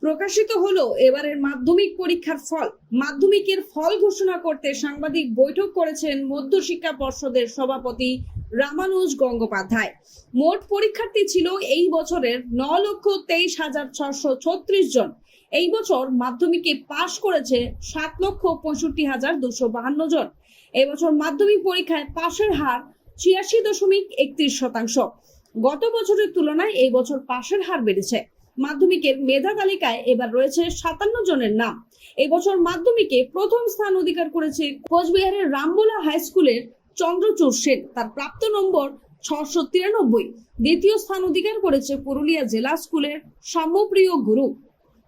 প্রকাশিত হলো এবারের মাধ্যমিক পরীক্ষার ফল। মাধ্যমিকের ফল ঘোষণা করতে সাংবাদিক বৈঠক করেছেন মধ্যশিক্ষা পর্ষদের সভাপতি রামানুজ গঙ্গোপাধ্যায়। মোট পরীক্ষার্থী ছিল এই বছরের 9,23,636 জন। এই বছর মাধ্যমিকে পাশ করেছে 7,65,252 জন। এবছর মাধ্যমিক পরীক্ষায় পাশের হার 86.31%। গত বছরের তুলনায় এই বছর পাশের হার বেড়েছে। মাধ্যমিকের মেধা তালিকায় এবার রয়েছে 57 জনের নাম। এবছর মাধ্যমিকে প্রথম স্থান অধিকার করেছে কোচবিহারের রামবোলা হাই স্কুলের চন্দ্রচূড় সেন, তার প্রাপ্ত নম্বর 693। দ্বিতীয় স্থান অধিকার করেছে পুরুলিয়া জেলা স্কুলের সাম্যপ্রিয় গুরু,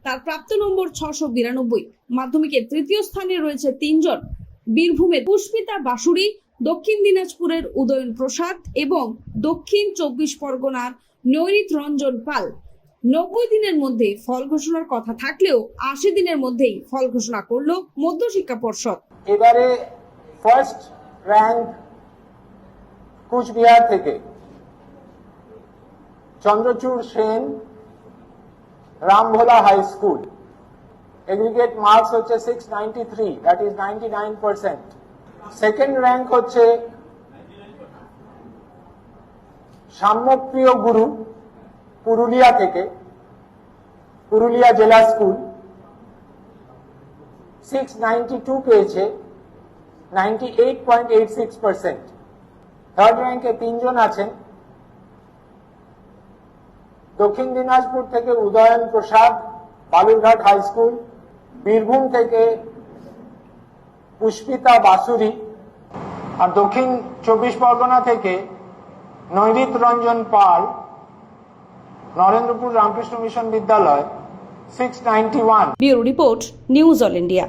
তার প্রাপ্ত নম্বর 692। মাধ্যমিকের তৃতীয় স্থানে রয়েছে 3 জন, বীরভূমের পুষ্পিতা বাসুরি, দক্ষিণ দিনাজপুরের উদয়ন প্রসাদ এবং দক্ষিণ 24 পরগনার নৈরিত রঞ্জন পাল। 90 দিনের মধ্যে ফল ঘোষণার কথা থাকলেও 80 দিনের মধ্যেই ফল ঘোষণা করলো মধ্যশিক্ষা পর্ষদ। এবারে ফার্স্ট র্যাঙ্ক কুচবিহার থেকে Chandrachur Sen, Rambhola high school. Aggregate marks হচ্ছে 693, দ্যাট ইজ 99%। সেকেন্ড র্যাঙ্ক হচ্ছে সাম্যপ্রিয় গুরু, পুরুলিয়া থেকে, পুরুলিয়া জেলা স্কুল। 692 পেয়েছে, 98.86%। থার্ড র্যাঙ্কে 3 জন আছেন। দক্ষিণ দিনাজপুর থেকে উদয়ন প্রসাদ, বালুরঘাট হাই স্কুল। বীরভূম থেকে পুষ্পিতা বাসুরি, আর দক্ষিণ 24 পরগনা থেকে নৈরিত রঞ্জন পাল, নরেন্দ্রপুর রামকৃষ্ণ মিশন বিদ্যালয়, 691। Bureau report, news all India.